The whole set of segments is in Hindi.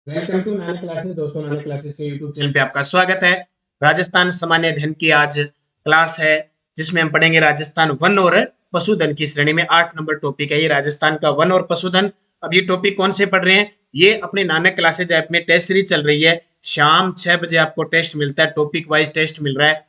Welcome to Nana classes. दोस्तों, नाना क्लासेस के यूट्यूब चैनल पे आपका स्वागत है। राजस्थान सामान्य अध्ययन की आज क्लास है जिसमें हम पढ़ेंगे राजस्थान वन और पशुधन की श्रेणी में 8 नंबर टॉपिक है ये राजस्थान का वन और पशुधन। अब ये टॉपिक कौन से पढ़ रहे हैं? ये अपने नानक क्लासेज ऐप में टेस्ट सीरीज चल रही है। शाम 6 बजे आपको टेस्ट मिलता है, टॉपिक वाइज टेस्ट मिल रहा है।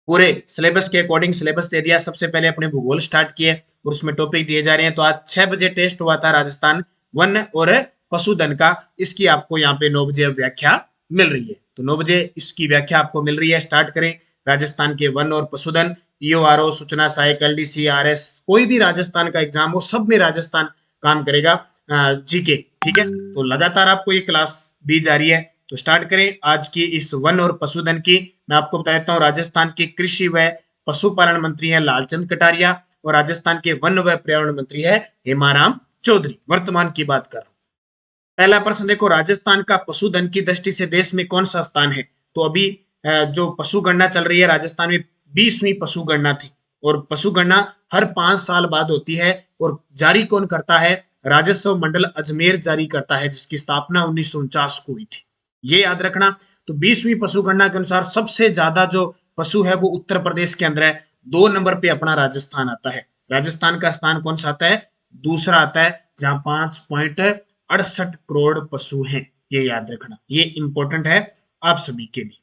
पूरे सिलेबस के अकॉर्डिंग सिलेबस दे दिया। सबसे पहले अपने भूगोल स्टार्ट किए और उसमें टॉपिक दिए जा रहे हैं। तो आज 6 बजे टेस्ट हुआ था राजस्थान वन और पशुधन का। इसकी आपको यहाँ पे 9 बजे व्याख्या मिल रही है। तो 9 बजे इसकी व्याख्या आपको मिल रही है। स्टार्ट करें। राजस्थान के वन और पशुधन, ईओआरओ, सूचना सहायक, एलडीसी, आरएस, कोई भी राजस्थान का एग्जाम हो सब में राजस्थान काम करेगा। जीके, ठीक है। तो लगातार आपको ये क्लास दी जा रही है। तो स्टार्ट करें आज की इस वन और पशुधन की। मैं आपको बता देता हूँ राजस्थान के कृषि व पशुपालन मंत्री हैं लालचंद कटारिया और राजस्थान के वन व पर्यावरण मंत्री है हेमाराम चौधरी। वर्तमान की बात कर रहा हूँ। पहला प्रश्न देखो, राजस्थान का पशुधन की दृष्टि से देश में कौन सा स्थान है? तो अभी जो पशु गणना चल रही है राजस्थान में 20वीं पशु गणना थी और पशु गणना हर 5 साल बाद होती है। और जारी कौन करता है? राजस्व मंडल अजमेर जारी करता है, जिसकी स्थापना 1949 को हुई थी। ये याद रखना। तो 20वीं पशु गणना के अनुसार सबसे ज्यादा जो पशु है वो उत्तर प्रदेश के अंदर है। 2 नंबर पे अपना राजस्थान आता है। राजस्थान का स्थान कौन सा आता है? दूसरा आता है, जहां 5.68 करोड़ पशु हैं। ये याद रखना, ये इंपॉर्टेंट है आप सभी के लिए।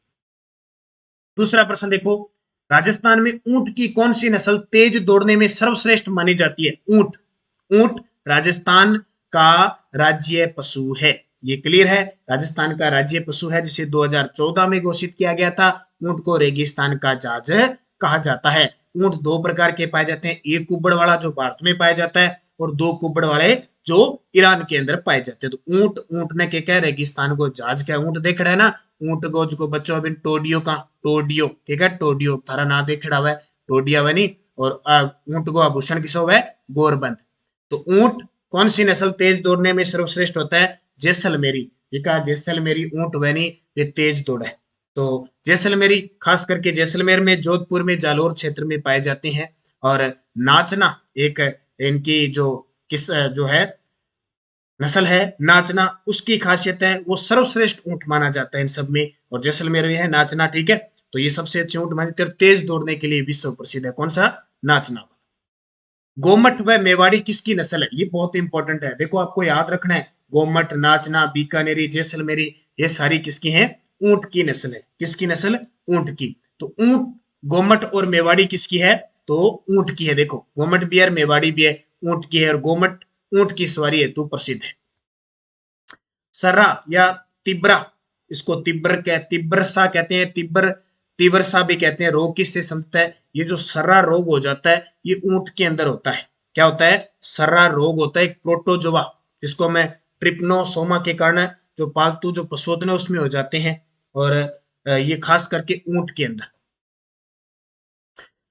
दूसरा प्रश्न देखो, राजस्थान में ऊंट की कौन सी नस्ल तेज दौड़ने में सर्वश्रेष्ठ मानी जाती है? ऊंट। ऊंट राजस्थान का राज्य पशु है। ये क्लियर है। राजस्थान का राज्य पशु है जिसे 2014 में घोषित किया गया था। ऊंट को रेगिस्तान का जाज कहा जाता है। ऊंट 2 प्रकार के पाए जाते हैं, एक कुब्बड़ वाला जो भारत में पाया जाता है और 2 कुब्बड़ वाले जो ईरान के अंदर पाए जाते हैं। तो ऊंट, ऊंट ने क्या रेगिस्तान को जाज क्या? ऊंट देख रहा है ना, ऊंट गोज को बच्चों अभी टोडियो का, टोडियो, ठीक है, टोडियो थारा ना देख रहा है, टोडिया बनी। और ऊंट को आभूषण किसो है? गोरबंद। तो ऊंट कौन सी नस्ल तेज दौड़ने में सर्वश्रेष्ठ होता है? जैसलमेरी। ठीक है, जैसलमेरी ऊंट बनी, ये तेज दौड़ है। तो जैसलमेरी खास करके जैसलमेर में, जोधपुर में, जालोर क्षेत्र में पाए जाते हैं। और नाचना एक इनकी जो किस जो है नस्ल है, नाचना, उसकी खासियत है वो सर्वश्रेष्ठ ऊंट माना जाता है इन सब में। और जैसलमेर में है नाचना, ठीक है। तो ये सबसे अच्छे ऊंट माने जाते हैं। तेज दौड़ने के लिए विश्व प्रसिद्ध है। कौन सा? नाचना। गोमट व मेवाड़ी किसकी नस्ल है? ये बहुत इंपॉर्टेंट है। देखो आपको याद रखना है, गोमट, नाचना, बीकानेरी, जैसलमेरी, ये सारी किसकी हैं? ऊंट की नस्ल है। किसकी नस्ल? ऊंट की। तो ऊंट, गोमट और मेवाड़ी किसकी है? तो ऊंट की है। देखो, गोमट भी है, मेवाड़ी भी है, ऊंट की है। और गोमट ऊंट की सवारी हेतु प्रसिद्ध है। सर्रा या तिब्रा, इसको तिब्रसा कहते हैं, तिबरसा भी कहते हैं। रोग किससे संबंधित है? ये जो सर्रा रोग हो जाता है ये ऊंट के अंदर होता है। क्या होता है? सर्रा रोग होता है, एक प्रोटोजोआ, जिसको मैं ट्रिप्नोसोमा के कारण जो पालतू जो पशु होते हैं उसमें हो जाते हैं। और ये खास करके ऊंट के अंदर।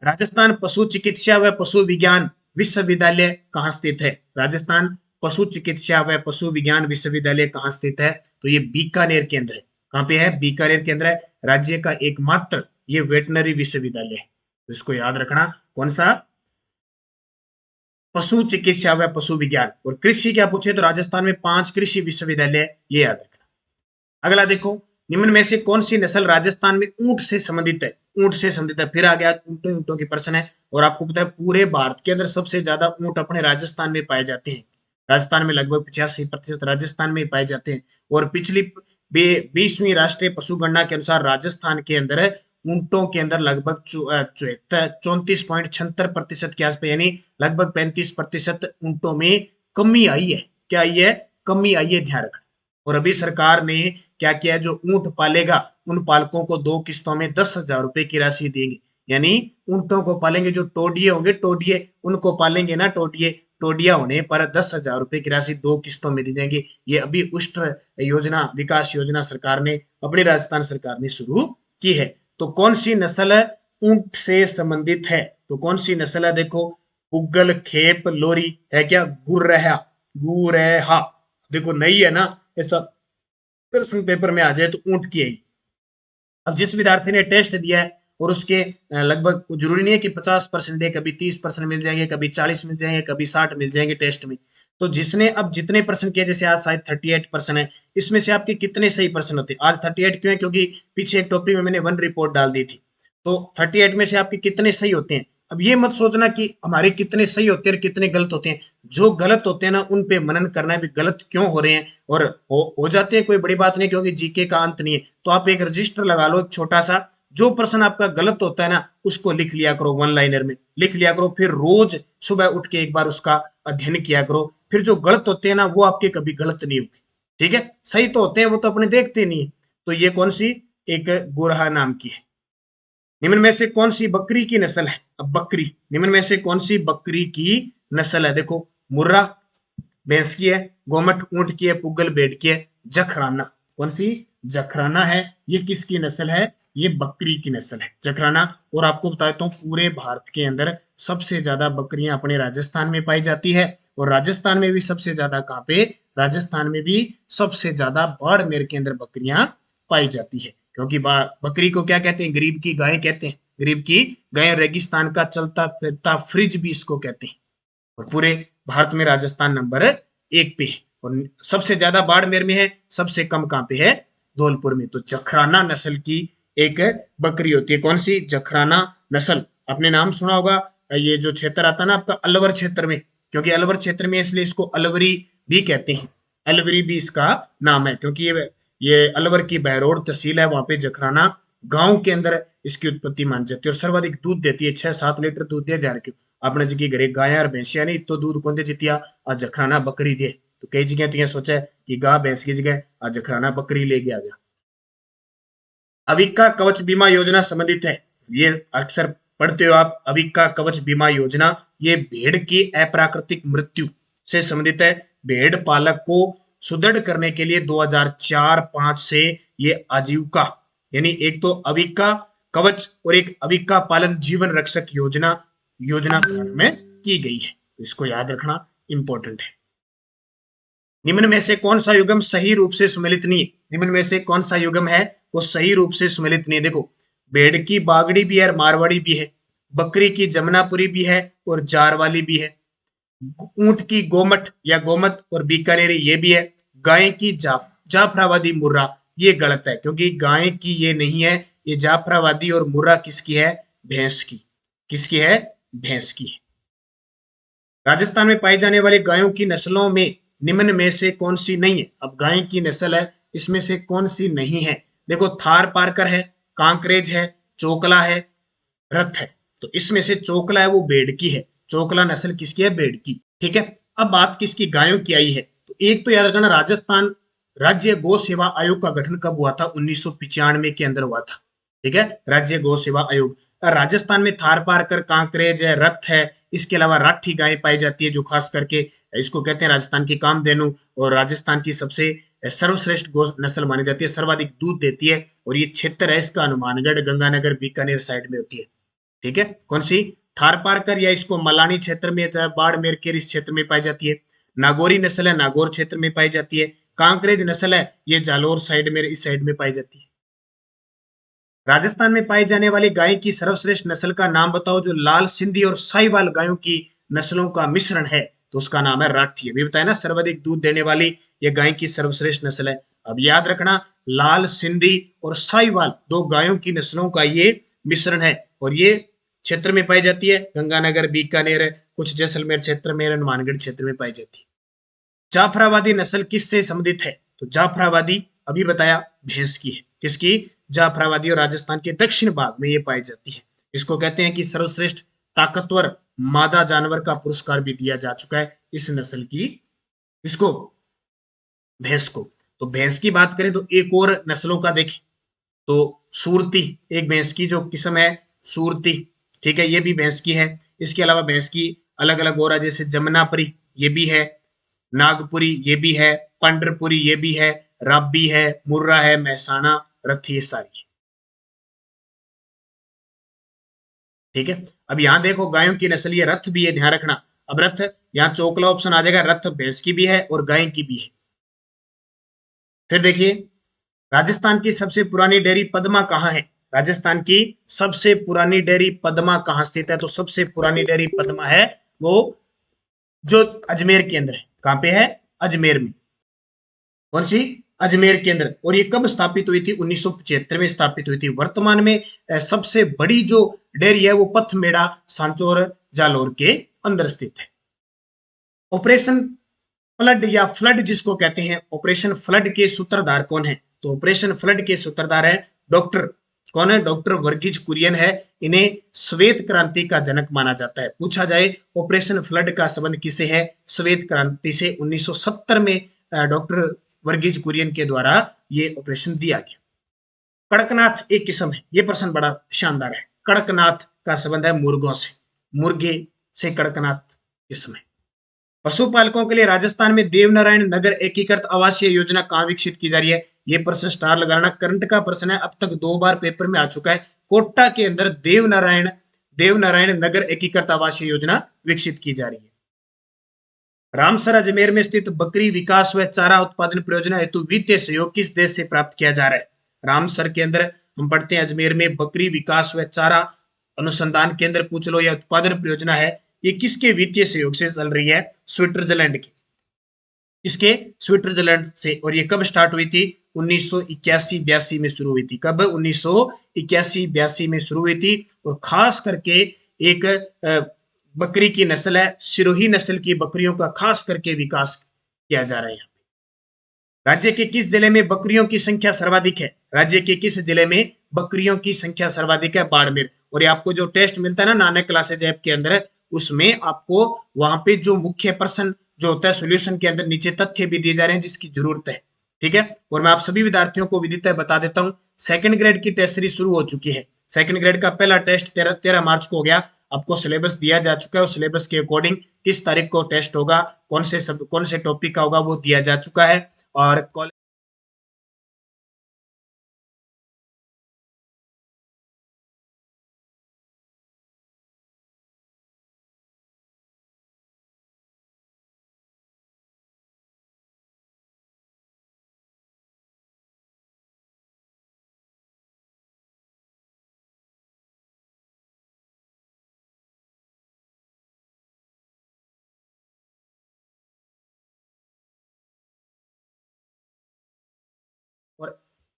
राजस्थान पशु चिकित्सा व पशु विज्ञान विश्वविद्यालय कहाँ स्थित है? राजस्थान पशु चिकित्सा व पशु विज्ञान विश्वविद्यालय कहाँ स्थित है? तो ये बीकानेर के अंदर है। कहाँ पे है? बीकानेर के अंदर है। राज्य का एकमात्र ये वेटनरी विश्वविद्यालय है। तो इसको याद रखना। कौन सा? पशु चिकित्सा व पशु विज्ञान। और कृषि क्या पूछे तो राजस्थान में 5 कृषि विश्वविद्यालय, ये याद रखना। अगला देखो, निम्न में से कौन सी नस्ल राजस्थान में ऊंट से संबंधित है? ऊंट से संबंधित है। फिर आ गया ऊंटों, ऊंटों की प्रश्न है। और आपको पता है पूरे भारत के अंदर सबसे ज्यादा ऊंट अपने राजस्थान में पाए जाते हैं। राजस्थान में लगभग 85% राजस्थान में पाए जाते हैं। और पिछली 20वीं राष्ट्रीय पशु गणना के अनुसार राजस्थान के अंदर ऊंटों के अंदर लगभग 34.76% के आसपास, यानी लगभग 35% ऊंटों में कमी आई है। क्या आई है? कमी आई है, ध्यान रखना। और अभी सरकार ने क्या किया है, जो ऊंट पालेगा उन पालकों को 2 किस्तों में 10,000 रुपए की राशि देंगे। यानी ऊंटों को पालेंगे, जो टोडिये होंगे, टोडिये उनको पालेंगे ना, टोडिये, टोडिया होने पर 10,000 रुपए की राशि 2 किस्तों में दी जाएंगी। ये अभी उष्ट्र योजना, विकास योजना सरकार ने, अपनी राजस्थान सरकार ने शुरू की है। तो कौन सी नस्ल ऊंट से संबंधित है? तो कौन सी नस्ल है? देखो, पुगल, खेप, लोरी है क्या? गुर्रेहा, गुरेहा। देखो नहीं है ना, ऐसा प्रश्न पेपर में आ जाए तो ऊंट की है। अब जिस विद्यार्थी ने टेस्ट दिया है और उसके लगभग जरूरी नहीं है कि 50% दे, कभी 30% मिल जाएंगे, कभी 40 मिल जाएंगे, कभी 60 मिल जाएंगे टेस्ट में। तो जिसने अब जितने परसेंट किए, जैसे आज शायद 38% है, इसमें से आपके कितने सही परसेंट होते हैं? आज 38 क्यों है? क्योंकि पीछे एक टॉपिक में मैंने 1 रिपोर्ट डाल दी थी। तो 38 में से आपके कितने सही होते हैं? अब ये मत सोचना कि हमारे कितने सही होते हैं और कितने गलत होते हैं। जो गलत होते हैं ना, उन पे मनन करना है भी गलत क्यों हो रहे हैं, और हो जाते हैं, कोई बड़ी बात नहीं, क्योंकि जीके का अंत नहीं है। तो आप एक रजिस्टर लगा लो, एक छोटा सा, जो प्रश्न आपका गलत होता है ना, उसको लिख लिया करो, 1 लाइनर में लिख लिया करो, फिर रोज सुबह उठ के एक बार उसका अध्ययन किया करो। फिर जो गलत होते हैं ना, वो आपके कभी गलत नहीं होंगे। ठीक है, सही तो होते हैं, वो तो अपने देखते नहीं है। तो ये कौन सी, एक गोरहा नाम की है। निम्न में से कौन सी बकरी की नस्ल है? अब बकरी, निम्न में से कौन सी बकरी की नस्ल है? देखो, मुर्रा भैंस की है, गोमट ऊंट की है, पुगल भेड़ की है, जखराना कौन सी? जखराना है। ये किसकी नस्ल है? ये बकरी की नस्ल है, जखराना। और आपको बताता हूँ, पूरे भारत के अंदर सबसे ज्यादा बकरियां अपने राजस्थान में पाई जाती है। और राजस्थान में भी सबसे ज्यादा कहाँ पे? राजस्थान में भी सबसे ज्यादा बाड़मेर के अंदर बकरियां पाई जाती है। क्योंकि बकरी को क्या कहते हैं? गरीब की गाय कहते हैं। गरीब की गाय, रेगिस्तान का चलता फिरता फ्रिज भी इसको कहते हैं। और पूरे भारत में राजस्थान नंबर 1 पे है। और सबसे ज्यादा बाड़मेर में है, सबसे कम कहां पे है? धौलपुर में। तो जखराना नस्ल की एक बकरी होती है। कौन सी? जखराना नस्ल। आपने नाम सुना होगा, ये जो क्षेत्र आता है ना आपका, अलवर क्षेत्र में, क्योंकि अलवर क्षेत्र में इसलिए इसको अलवरी भी कहते हैं। अलवरी भी इसका नाम है, क्योंकि ये अलवर की बहरोड तहसील है, वहां पे जखराना गांव के अंदर इसकी उत्पत्ति मान जाती है। और सर्वाधिक दूध देती है, 6-7 लीटर दूध दे जा रही। आपने जी घरे गाय और भैंसिया नहीं तो दूध कौन दे जितिया? आज जखराना बकरी दे। तो कई जगह तो सोचा है कि गाय भैंस की जगह आज जखराना बकरी लेके आ गया। अविका कवच बीमा योजना संबंधित है, ये अक्सर पढ़ते हो आप, अविका कवच बीमा योजना। ये भेड़ की अप्राकृतिक मृत्यु से संबंधित है। भेड़ पालक को सुदृढ़ करने के लिए 2004-5 से ये आजीविका, यानी एक तो अविका कवच और एक अविका पालन जीवन रक्षक योजना प्रारंभ में की गई है। तो इसको याद रखना इंपॉर्टेंट है। निम्न में से कौन सा युग्म सही रूप से सुमेलित नहीं है? निम्न में से कौन सा युग्म है वो सही रूप से सुमेलित नहीं है? देखो, भेड़ की बागड़ी भी है और मारवाड़ी भी है, बकरी की जमनापुरी भी है और जारवाली भी है, ऊंट की गोमट या गोमत और बीकानेरी ये भी है, गाय की जाफराबादी मुर्रा ये गलत है, क्योंकि गाय की ये नहीं है, ये जाफराबादी और मुर्रा किसकी है? भैंस की। किसकी है? भैंस की है। राजस्थान में पाई जाने वाली गायों की नस्लों में निम्न में से कौन सी नहीं है? अब गाय की नस्ल है, इसमें से कौन सी नहीं है? देखो, थार पारकर है, कांकरेज है, चोकला है, रथ है। तो इसमें से चोकला है वो भेड़ की है। चोकला नस्ल किसकी है? भेड़ की। ठीक है, अब बात किसकी? गायों की आई है। तो एक तो याद रखना, राजस्थान राज्य गौ सेवा आयोग का गठन कब हुआ था? 1995 के अंदर हुआ था। ठीक है, राज्य गौ सेवा आयोग। राजस्थान में थार पारकर, कांकरेज है, रथ है, इसके अलावा राठी गाय पाई जाती है, जो खास करके इसको कहते हैं राजस्थान की कामधेनु, और राजस्थान की सबसे सर्वश्रेष्ठ गौ नस्ल मानी जाती है, सर्वाधिक दूध देती है। और ये क्षेत्र है इसका हनुमानगढ़, गंगानगर, बीकानेर साइड में होती है। ठीक है, कौन सी? थार पारकर, या इसको मलानी क्षेत्र में, बाड़मेर के इस क्षेत्र में पाई जाती है। नागौरी नस्ल है, नागौर क्षेत्र में पाई जाती है। कांकरेज नस्ल है, ये जालोर साइड में, इस साइड में पाई जाती है। राजस्थान में पाई जाने वाली गाय की सर्वश्रेष्ठ नस्ल का नाम बताओ, जो लाल सिंधी और साहिवाल गायों की नस्लों का मिश्रण है। तो उसका नाम है राठी। अभी बताया ना, सर्वाधिक दूध देने वाली ये गाय की सर्वश्रेष्ठ नस्ल है। अब याद रखना, लाल सिंधी और साहिवाल दो गायों की नस्लों का ये मिश्रण है, और ये क्षेत्र में पाई जाती है, गंगानगर, बीकानेर, कुछ जैसलमेर क्षेत्र में, हनुमानगढ़ क्षेत्र में पाई जाती है। जाफराबादी नस्ल किससे संबंधित है? तो जाफराबादी अभी बताया भैंस की है। किसकी? जाफराबादी, और राजस्थान के दक्षिण भाग में ये पाई जाती है। इसको कहते हैं कि सर्वश्रेष्ठ ताकतवर मादा जानवर का पुरस्कार भी दिया जा चुका है इस नस्ल की, इसको, भैंस को। तो भैंस की बात करें तो एक और नस्लों का देखें तो सूरती, एक भैंस की जो किस्म है सूरती। ठीक है, ये भी भैंस की है। इसके अलावा भैंस की अलग अलग और है, जैसे जमुनापुरी ये भी है, नागपुरी ये भी है, पंडरपुरी ये भी है, राबी है, मुर्रा है, महसाना, रथी, ये सारी है। ठीक है, अब यहां देखो गायों की नस्ल, ये रथ भी है, ध्यान रखना। अब रथ, यहाँ चोकला ऑप्शन आ जाएगा, रथ भैंस की भी है और गाय की भी है। फिर देखिए, राजस्थान की सबसे पुरानी डेयरी पद्मा कहाँ है? राजस्थान की सबसे पुरानी डेयरी पद्मा कहाँ स्थित है? तो सबसे पुरानी डेयरी पद्मा है वो जो अजमेर के अंदर है। कहाँ पे है? अजमेर में। कौन सी? अजमेर के अंदर। और ये कब स्थापित हुई थी? 1975 में स्थापित हुई थी। वर्तमान में सबसे बड़ी जो डेयरी है वो पथमेड़ा सांचौर जालौर के अंदर स्थित है। ऑपरेशन फ्लड या फ्लड जिसको कहते हैं, ऑपरेशन फ्लड के सूत्रधार कौन है? तो ऑपरेशन फ्लड के सूत्रधार है डॉक्टर, कौन है? डॉक्टर वर्गीज कुरियन है। इन्हें श्वेत क्रांति का जनक माना जाता है। पूछा जाए ऑपरेशन फ्लड का संबंध किसे है? श्वेत क्रांति से। 1970 में डॉक्टर वर्गीज कुरियन के द्वारा ये ऑपरेशन दिया गया। कड़कनाथ एक किस्म है, ये प्रश्न बड़ा शानदार है। कड़कनाथ का संबंध है मुर्गों से, मुर्गे से कड़कनाथ किस्म है। पशुपालकों के लिए राजस्थान में देवनारायण नगर एकीकृत आवासीय योजना कहाँ विकसित की जा रही है? ये प्रश्न स्टार लगाना, करंट का प्रश्न है, अब तक 2 बार पेपर में आ चुका है। कोटा के अंदर देवनारायण नगर एकीकृत आवासीय योजना विकसित की जा रही है। रामसर अजमेर में स्थित बकरी विकास व चारा उत्पादन परियोजना हेतु वित्तीय सहयोग किस देश से प्राप्त किया जा रहा है? रामसर के अंदर हम पढ़ते हैं अजमेर में बकरी विकास व चारा अनुसंधान केंद्र पूछ लो या उत्पादन परियोजना है, ये किसके वित्तीय सहयोग से चल रही है? स्विट्जरलैंड की। इसके स्विट्जरलैंड से। और ये कब स्टार्ट हुई थी? 1981-82 में शुरू हुई थी। कब? 1981-82 में शुरू हुई थी। और खास करके एक बकरी की नस्ल है, सिरोही नस्ल की बकरियों का खास करके विकास किया जा रहा है। राज्य के किस जिले में बकरियों की संख्या सर्वाधिक है? राज्य के किस जिले में बकरियों की संख्या सर्वाधिक है? बाड़मेर। और ये आपको जो टेस्ट मिलता है ना नानक क्लासेज ऐप के अंदर, उसमें आपको वहां पे जो मुख्य प्रश्न जो होता है सॉल्यूशन के अंदर नीचे तथ्य भी दिए जा रहे हैं जिसकी जरूरत है। ठीक है। और मैं आप सभी विद्यार्थियों को विदिता बता देता हूँ, सेकंड ग्रेड की टेस्ट सीरीज शुरू हो चुकी है। सेकंड ग्रेड का पहला टेस्ट 13 मार्च को हो गया। आपको सिलेबस दिया जा चुका है। उस सिलेबस के अकॉर्डिंग किस तारीख को टेस्ट होगा, कौन से टॉपिक का होगा, वो दिया जा चुका है। और और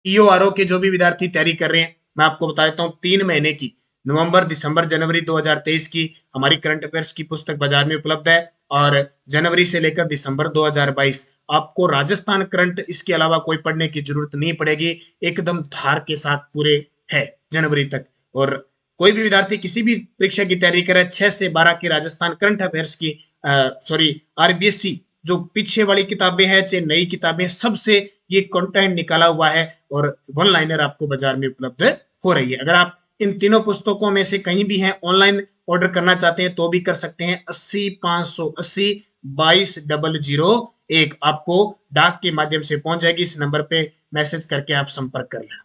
ईओआरओ के जो भी विद्यार्थी तैयारी कर रहे हैं, मैं आपको बता देता हूँ 3 महीने की नवंबर, दिसंबर, जनवरी 2023 की हमारी करंट अफेयर्स की पुस्तक बाजार में उपलब्ध है। और जनवरी से लेकर दिसंबर 2022 आपको राजस्थान करंट इसके अलावा कोई पढ़ने की जरूरत नहीं पड़ेगी। एकदम धार के साथ पूरे है जनवरी तक। और कोई भी विद्यार्थी किसी भी परीक्षा की तैयारी करे 6 से 12 की राजस्थान करंट अफेयर्स की सॉरी आरबीएससी जो पीछे वाली किताबें हैं चाहे नई किताबें, सबसे ये कंटेंट निकाला हुआ है और वन लाइनर आपको बाजार में उपलब्ध हो रही है। अगर आप इन तीनों पुस्तकों में से कहीं भी हैं, ऑनलाइन ऑर्डर करना चाहते हैं तो भी कर सकते हैं। 80 580 22 001 आपको डाक के माध्यम से पहुंच जाएगी। इस नंबर पे मैसेज करके आप संपर्क कर लेना।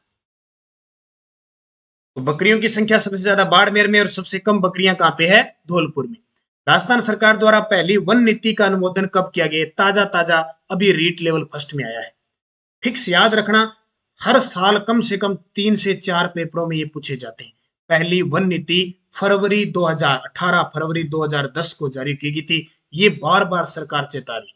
तो बकरियों की संख्या सबसे ज्यादा बाड़मेर में और सबसे कम बकरियां कहां पे है? धौलपुर में। राजस्थान सरकार द्वारा पहली वन नीति का अनुमोदन कब किया गया? ताजा ताजा अभी रीट लेवल फर्स्ट में आया है। फिक्स याद रखना, हर साल कम से कम 3 से 4 पेपरों में ये पूछे जाते हैं। पहली वन नीति फरवरी 2018 फरवरी 2010 को जारी की गई थी। ये बार बार सरकार चेता रही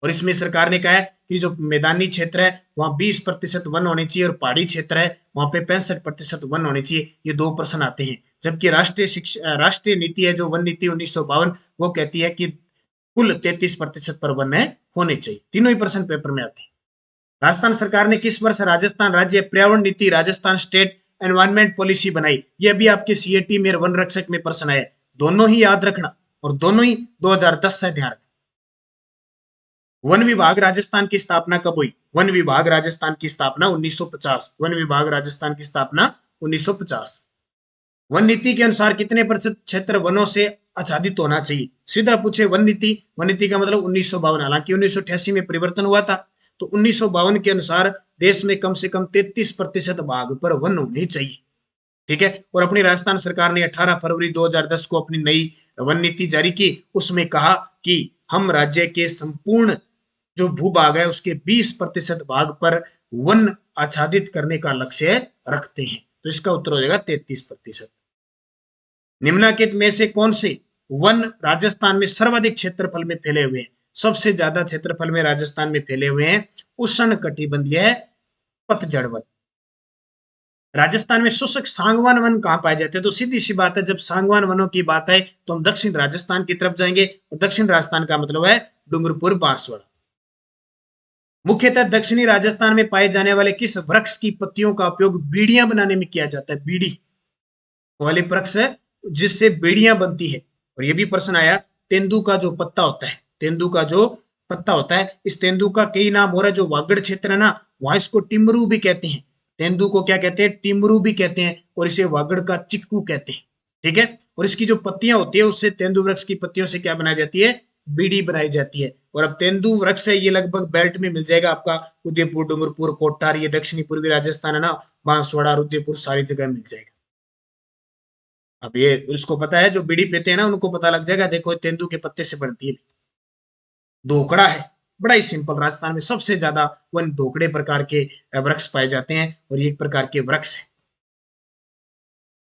और इसमें सरकार ने कहा है कि जो मैदानी क्षेत्र है वहां 20% वन होने चाहिए और पहाड़ी क्षेत्र है वहां पे 65% वन होने चाहिए। ये 2 प्रश्न आते हैं। जबकि राष्ट्रीय नीति है जो वन नीति 1952 वो कहती है कि कुल 33% पर वन होने चाहिए। तीनों ही प्रश्न पेपर में आते हैं। राजस्थान सरकार ने किस वर्ष राजस्थान राज्य पर्यावरण नीति राजस्थान स्टेट एनवायरमेंट पॉलिसी बनाई? ये अभी आपके सीएटी में वन रक्षक में प्रश्न आया। दोनों ही याद रखना और दोनों ही 2010 से ध्यान रखना। वन विभाग राजस्थान की स्थापना कब हुई? वन विभाग राजस्थान की स्थापना 1950। वन विभाग राजस्थान की स्थापना 1950। वन नीति के अनुसार कितने प्रतिशत क्षेत्र वनों से आच्छादित होना चाहिए? सीधा पूछे वन नीति का मतलब 1952। हालांकि 1988 में परिवर्तन हुआ था। तो 1952 के अनुसार देश में कम से कम 33% भाग पर वन होने चाहिए। ठीक है। और अपनी राजस्थान सरकार ने 18 फरवरी 2010 को अपनी नई वन नीति जारी की। उसमें कहा कि हम राज्य के संपूर्ण जो भूभाग है उसके 20% भाग पर वन आच्छादित करने का लक्ष्य रखते हैं। तो इसका उत्तर हो जाएगा 33%। निम्नलिखित में से कौन से वन राजस्थान में सर्वाधिक क्षेत्रफल में फैले हुए हैं? सबसे ज्यादा क्षेत्रफल में राजस्थान में फैले हुए हैं उष्ण कटिबंधीय पतझड़ वन। राजस्थान में शुष्क सागवान वन कहां पाए जाते हैं? तो सीधी सी बात है, जब सागवान वनों की बात है तो हम दक्षिण राजस्थान की तरफ जाएंगे, और दक्षिण राजस्थान का मतलब है डूंगरपुर बांसवाड़ा। मुख्यतः दक्षिणी राजस्थान में पाए जाने वाले किस वृक्ष की पत्तियों का उपयोग बीड़ियां बनाने में किया जाता है? बीड़ी वाले वृक्ष है जिससे बीड़ियां बनती है। और यह भी प्रश्न आया, तेंदू का जो पत्ता होता है, तेंदू का जो पत्ता होता है, इस तेंदू का कई नाम हो रहा है। जो वागड़ क्षेत्र है ना, वहां इसको टिमरू भी कहते हैं। तेंदू को क्या कहते हैं? टिमरू भी कहते हैं, और इसे वागड़ का चिक्कू कहते हैं। ठीक है। और इसकी जो पत्तियां होती है उससे तेंदू वृक्ष की पत्तियों से क्या बनाई जाती है? बीड़ी बनाई जाती है। और अब तेंदू वृक्ष है ये लगभग बेल्ट में मिल जाएगा आपका, उदयपुर, डूंगरपुर, कोटार, ये दक्षिणी पूर्वी राजस्थान है ना, बांसवाड़ा, उदयपुर, सारी जगह मिल जाएगा। अब ये उसको पता है, जो बीड़ी पीते हैं ना उनको पता लग जाएगा, देखो तेंदू के पत्ते से बनती है। धोकड़ा है, बड़ा ही सिंपल, राजस्थान में सबसे ज्यादा वन धोकड़े प्रकार के वृक्ष पाए जाते हैं, और ये एक प्रकार के वृक्ष है।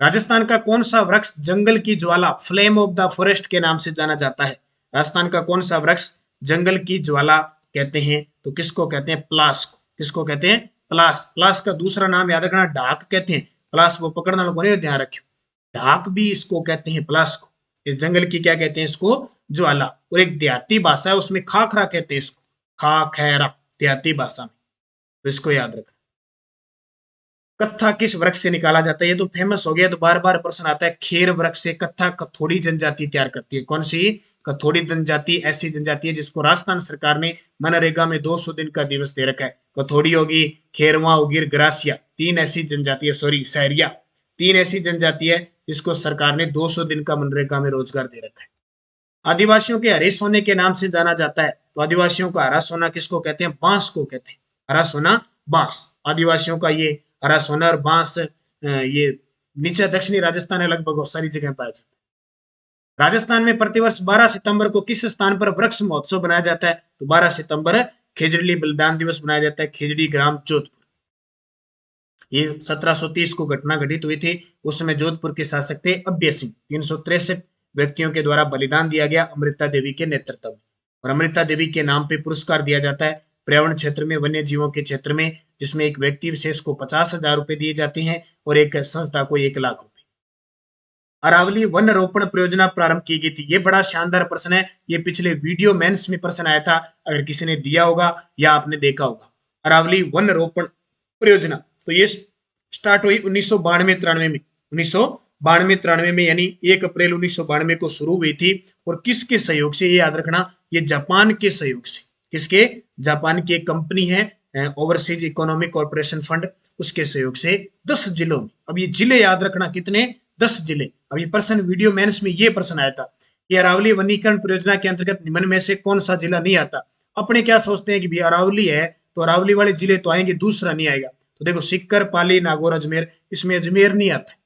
राजस्थान का कौन सा वृक्ष जंगल की ज्वाला, फ्लेम ऑफ द फॉरेस्ट के नाम से जाना जाता है? राजस्थान का कौन सा वृक्ष जंगल की ज्वाला कहते हैं? तो किसको कहते हैं? प्लास को। किसको कहते हैं? प्लास। प्लास का दूसरा नाम याद रखना, ढाक कहते हैं। प्लास वो पकड़ना लोगों ने ध्यान रखियो, ढाक भी इसको कहते हैं, प्लास को। इस जंगल की क्या कहते हैं? इसको ज्वाला। और एक देहाती भाषा है उसमें खाखरा कहते हैं इसको, खा खैरा, देहाती भाषा में, तो इसको याद रखना। कत्था किस वृक्ष से निकाला जाता है? ये तो फेमस हो गया, तो बार बार प्रश्न आता है। खेर वृक्ष से कत्था कथोड़ी जनजाति तैयार करती है। कौन सी कथोड़ी जनजाति? ऐसी जनजाति है जिसको राजस्थान सरकार ने मनरेगा में 200 दिन का दिवस दे रखा है। कथोड़ी होगी, खेरवा होगी, ग्रासिया, तीन ऐसी जनजाति है, सॉरी सहरिया, तीन ऐसी जनजाति है जिसको सरकार ने 200 दिन का मनरेगा में रोजगार दे रखा है। आदिवासियों के हरे सोने के नाम से जाना जाता है, तो आदिवासियों का हरा सोना किसको कहते हैं? बांस को कहते हैं। हरा सोना बांस, आदिवासियों का ये हरा सोना और बांस, ये नीचे दक्षिणी राजस्थान है, लगभग सारी जगह पाया जाता है। राजस्थान में प्रतिवर्ष 12 सितंबर को किस स्थान पर वृक्ष महोत्सव बनाया जाता है? तो 12 सितंबर खेजड़ी बलिदान दिवस बनाया जाता है, खेजड़ी ग्राम जोधपुर। ये 1730 को घटना घटित हुई थी। उस समय जोधपुर के शासक थे अभ्य सिंह। 363 व्यक्तियों के द्वारा बलिदान दिया गया अमृता देवी के नेतृत्व में, और अमृता देवी के नाम पे पुरस्कार दिया जाता है पर्यावरण क्षेत्र में, वन्य जीवों के क्षेत्र में, जिसमें एक व्यक्ति विशेष को 50,000 रुपए दिए जाते हैं और एक संस्था को 1 लाख रुपए। अरावली वन रोपण परियोजना प्रारंभ की गई थी। ये बड़ा शानदार प्रश्न है, ये पिछले वीडियो मेंस में प्रश्न आया था, अगर किसी ने दिया होगा या आपने देखा होगा। अरावली वन रोपण परियोजना, तो ये स्टार्ट हुई 1992-93 में, 1992-93 में, यानी 1 अप्रैल 1992 को शुरू हुई थी। और किसके सहयोग से? ये याद रखना, ये जापान के सहयोग से। किसके? जापान की एक कंपनी है ओवरसीज इकोनॉमिक कॉर्पोरेशन फंड, उसके सहयोग से 10 जिलों में। अब ये जिले याद रखना, कितने? 10 जिले। अब ये प्रश्न वीडियो मेंस में ये प्रश्न आया था कि अरावली वनीकरण परियोजना के अंतर्गत निम्न में से कौन सा जिला नहीं आता? अपने क्या सोचते हैं कि भी अरावली है तो अरावली वाले जिले तो आएंगे, दूसरा नहीं आएगा। तो देखो, सीकर, पाली, नागौर, अजमेर, इसमें अजमेर नहीं आता है।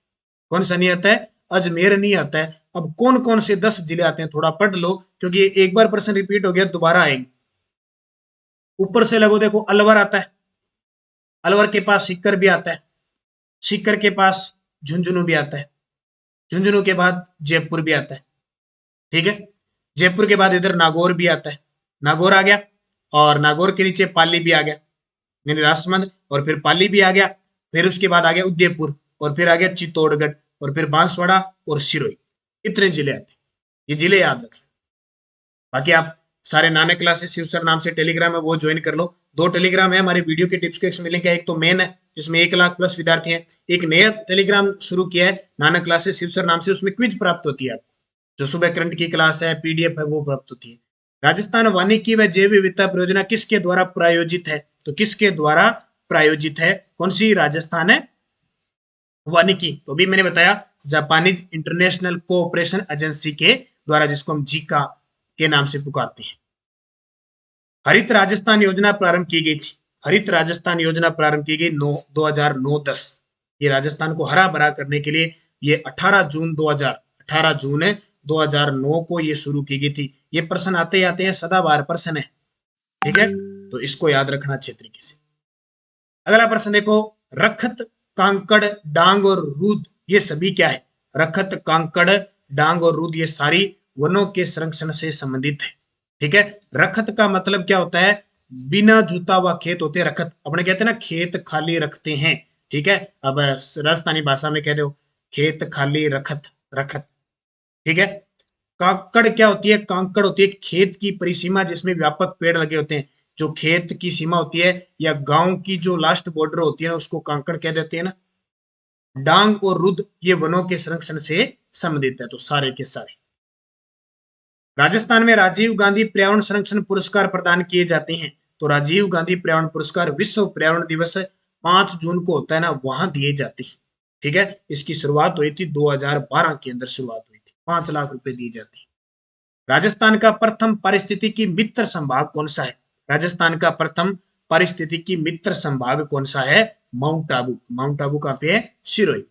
कौन सा नहीं आता है? अजमेर नहीं आता है। अब कौन कौन से 10 जिले आते हैं थोड़ा पढ़ लो, क्योंकि एक बार प्रश्न रिपीट हो गया दोबारा आएंगे। ऊपर से लगो, देखो अलवर आता है, अलवर के पास सीकर भी आता है, सीकर के पास झुंझुनू भी आता है, झुंझुनू के बाद जयपुर भी आता है। ठीक है, जयपुर के बाद इधर नागौर भी आता है, नागौर आ गया, और नागौर के नीचे पाली भी आ गया, यानी राजसमंद, और फिर पाली भी आ गया, फिर उसके बाद आ गया उदयपुर, और फिर आ गया चित्तौड़गढ़, और फिर बांसवाड़ा और सिरोही। इतने जिले आते हैं, ये जिले याद रखें। बाकी आप सारे नानक क्लासेस शिव सर नाम से टेलीग्राम है, वो ज्वाइन कर लो। 2 टेलीग्राम है हमारे वीडियो के डिस्क्रिप्शन में लिंक है। एक तो मेन है जिसमें 1 लाख प्लस विद्यार्थी हैं, एक नया टेलीग्राम शुरू किया है नानक क्लासेस शिव सर नाम से, उसमें क्विज प्राप्त होती है आपको, जो सुबह करंट की क्लास है, पीडीएफ है, वो प्राप्त होती है। राजस्थान वानिकी व जैव विविधता परियोजना किसके द्वारा प्रायोजित है? तो किसके द्वारा प्रायोजित है? कौन सी? राजस्थान है वानिकी। तो अभी मैंने बताया जापानीज इंटरनेशनल कोऑपरेशन एजेंसी के द्वारा, जिसको हम जीका के नाम से पुकारते हैं। हरित राजस्थान योजना प्रारंभ की गई थी, हरित राजस्थान योजना प्रारंभ की गई 2009-10। ये राजस्थान को हरा भरा करने के लिए ये 18 जून 2009 को ये शुरू की गई थी। ये प्रश्न आते आते हैं, सदाबहार प्रश्न है। ठीक है, तो इसको याद रखना अच्छे तरीके से। अगला प्रश्न देखो, रखत कांकड़, डांग और रूद ये सभी क्या है? रखत, कांकड़, डांग और रूद ये सारी वनों के संरक्षण से संबंधित है। ठीक है, रखत का मतलब क्या होता है? बिना जुता हुआ खेत होते हैं रखत। अपने कहते हैं ना खेत खाली रखते हैं। ठीक है, अब राजस्थानी भाषा में कह दो खेत खाली रखत, रखत। ठीक है, कांकड़ क्या होती है? कांकड़ होती है खेत की परिसीमा जिसमें व्यापक पेड़ लगे होते हैं। जो खेत की सीमा होती है या गांव की जो लास्ट बॉर्डर होती है ना उसको कांकड़ कह देते हैं ना। डांग और रुद्र ये वनों के संरक्षण से संबंधित है। तो सारे के सारे राजस्थान में राजीव गांधी पर्यावरण संरक्षण पुरस्कार प्रदान किए जाते हैं। तो राजीव गांधी पर्यावरण पुरस्कार विश्व पर्यावरण दिवस 5 जून को होता है ना, वहां दिए जाते हैं। ठीक है, इसकी शुरुआत हुई थी 2012 के अंदर शुरुआत हुई थी। 5 लाख रुपए दिए जाते हैं। राजस्थान का प्रथम पारिस्थितिकी मित्र संभाग कौन सा है? राजस्थान का प्रथम पारिस्थितिकी मित्र संभाग कौन सा है? माउंट आबू। माउंट आबू कहां पे है? सिरोही।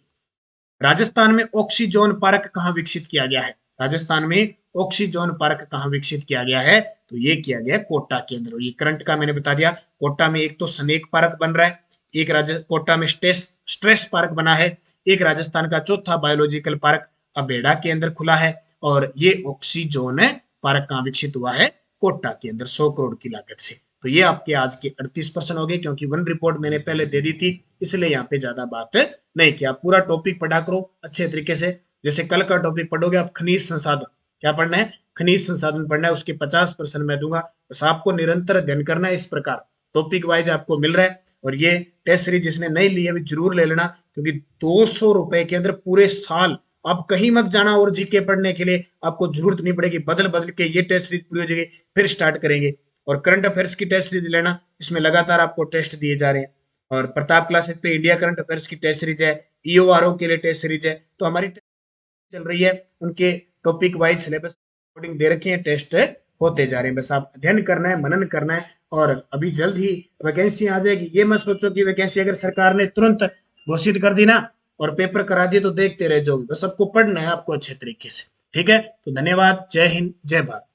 राजस्थान में ऑक्सीजोन पार्क कहाँ विकसित किया गया है? राजस्थान में ऑक्सीजोन पार्क कहाँ विकसित किया गया है? तो ये किया गया कोटा के अंदर। ये करंट का मैंने बता दिया। कोटा में एक तो स्नेक पार्क बन रहा है, एक कोटा में स्ट्रेस पार्क बना है, एक राजस्थान का चौथा बायोलॉजिकल पार्क अबेड़ा के अंदर खुला है। और ये ऑक्सीजोन पार्क कहाँ विकसित हुआ है? कोटा के अंदर 100 करोड़ की लागत से। तो ये आपके आज के 38% हो गए, क्योंकि वन रिपोर्ट मैंने पहले दे दी थी, इसलिए यहाँ पे ज्यादा बात नहीं किया। पूरा टॉपिक पढ़ा करो अच्छे तरीके से। जैसे कल का टॉपिक पढ़ोगे आप खनिज संसाधन, क्या पढ़ना है? खनिज संसाधन पढ़ना है। उसके 50% मैं दूंगा। बस आपको निरंतर अध्ययन करना है। इस प्रकार टॉपिक वाइज आपको मिल रहा है। और ये टेस्ट सीरीज जिसने नहीं ली अभी जरूर ले लेना, क्योंकि 200 रुपए के अंदर पूरे साल आप कहीं मत जाना और जीके पढ़ने के लिए आपको जरूरत नहीं पड़ेगी। बदल बदल के ये टेस्ट सीरीज पूरी हो जाएगी, फिर स्टार्ट करेंगे। और करंट अफेयर्स की टेस्ट सीरीज लेना, इसमें लगातार आपको टेस्ट दिए जा रहे हैं। और प्रताप क्लासेस पे इंडिया करंट अफेयर्स की टेस्ट सीरीज है, ईओआरओ के लिए टेस्ट सीरीज है। तो हमारी चल रही है, उनके टॉपिक वाइज सिलेबस अकॉर्डिंग दे रखे हैं, टेस्ट होते जा रहे हैं। बस आप अध्ययन करना है, मनन करना है। और अभी जल्द ही वैकेंसी आ जाएगी। ये मत सोचो कि वैकेंसी अगर सरकार ने तुरंत घोषित कर दी ना और पेपर करा दिए तो देखते रह जाओगे। बस सबको पढ़ना है आपको अच्छे तरीके से। ठीक है, तो धन्यवाद। जय हिंद, जय भारत।